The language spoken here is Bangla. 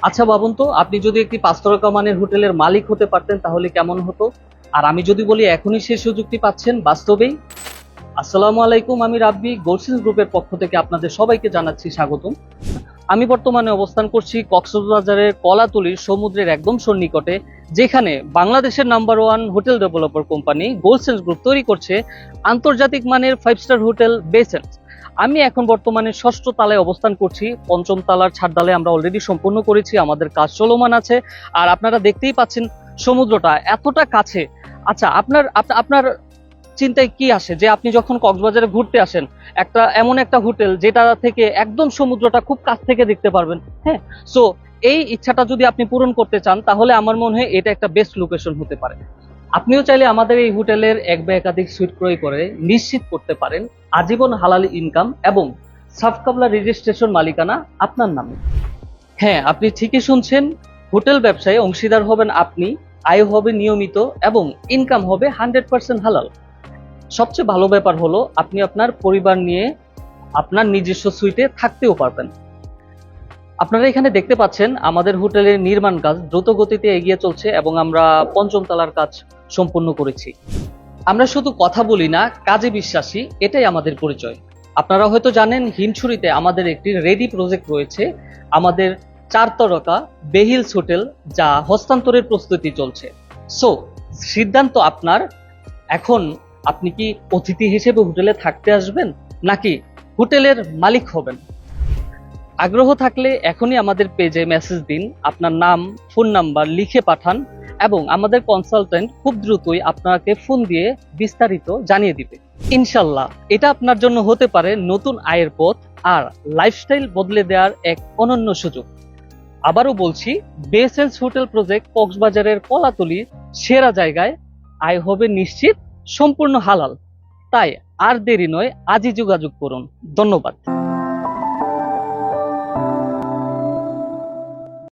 আচ্ছা ভাবুন তো, আপনি যদি একটি 5 তারকা মানের হোটেলের মালিক হতে পারতেন তাহলে কেমন হতো। আর আমি যদি বলি এখনই সেই সুযোগটি পাচ্ছেন বাস্তবেই। আসসালামু আলাইকুম, আমি রাব্বি গোলসেন্স গ্রুপের পক্ষ থেকে আপনাদের সবাইকে জানাচ্ছি স্বাগতম। আমি বর্তমানে অবস্থান করছি কক্সবাজারের কলাতলির সমুদ্রের একদম সন্নিকটে, যেখানে বাংলাদেশের নাম্বার 1 হোটেল ডেভেলপার কোম্পানি গোলসেন্স গ্রুপ তৈরি করছে আন্তর্জাতিক মানের 5 স্টার হোটেল বেসেন্স। আমি এখন বর্তমানে 6ষ্ঠ তলায় অবস্থান করছি। 5ম তলার ছাদডালে আমরা অলরেডি সম্পূর্ণ করেছি, আমাদের কাজ চলমান আছে। আর আপনারা দেখতেই পাচ্ছেন সমুদ্রটা এতটা কাছে। আচ্ছা, আপনার আপনার চিন্তায় কি আসে যে আপনি যখন কক্সবাজারে ঘুরতে আসেন, এমন একটা হোটেল যেটা থেকে একদম সমুদ্রটা খুব কাছ থেকে দেখতে পারবেন। হ্যাঁ, সো এই ইচ্ছাটা যদি আপনি পূরণ করতে চান তাহলে আমার মনে হয় এটা একটা বেস্ট লোকেশন হতে পারে। আপনিও চাইলে আমাদের এই হোটেলের এক বা একাধিক সুইট ক্রয় করে নিশ্চিত করতে পারেন আজীবন হালাল ইনকাম এবং সাফকাবলা রেজিস্ট্রেশন মালিকানা আপনার নামে। হ্যাঁ, আপনি ঠিকই শুনছেন, হোটেল ব্যবসায় অংশীদার হবেন আপনি, আয় হবে নিয়মিত এবং ইনকাম হবে 100% হালাল। সবচেয়ে ভালো ব্যাপার হলো আপনি আপনার পরিবার নিয়ে আপনার নিজস্ব সুইটে থাকতেও পারবেন। আপনারা এখানে দেখতে পাচ্ছেন আমাদের হোটেলের নির্মাণ কাজ দ্রুত গতিতে এগিয়ে চলছে এবং আমরা 5ম তলার কাজ সম্পূর্ণ করেছি। আমরা শুধু কথা বলি না, কাজে বিশ্বাসী, এটাই আমাদের পরিচয়। আপনারা হয়তো জানেন হিমছড়িতে আমাদের একটি রেডি প্রজেক্ট রয়েছে, আমাদের 4 তারকা বেহিলস হোটেল, যা হস্তান্তরের প্রস্তুতি চলছে। সো সিদ্ধান্ত আপনার। এখন আপনি কি অতিথি হিসেবে হোটেলে থাকতে আসবেন নাকি হোটেলের মালিক হবেন? আগ্রহ থাকলে এখনই আমাদের পেজে মেসেজ দিন, আপনার নাম, ফোন নাম্বার লিখে পাঠান এবং আমাদের কনসালটেন্ট খুব দ্রুতই আপনাকে ফোন দিয়ে বিস্তারিত জানিয়ে দিবে। ইনশাল্লাহ এটা আপনার জন্য হতে পারে নতুন আয়ের পথ আর লাইফস্টাইল বদলে দেওয়ার এক অনন্য সুযোগ। আবারও বলছি, বেসেন্স হোটেল প্রজেক্ট কক্সবাজারের কলাতলির সেরা জায়গায়, আয় হবে নিশ্চিত, সম্পূর্ণ হালাল। তাই আর দেরি নয়, আজই যোগাযোগ করুন। ধন্যবাদ।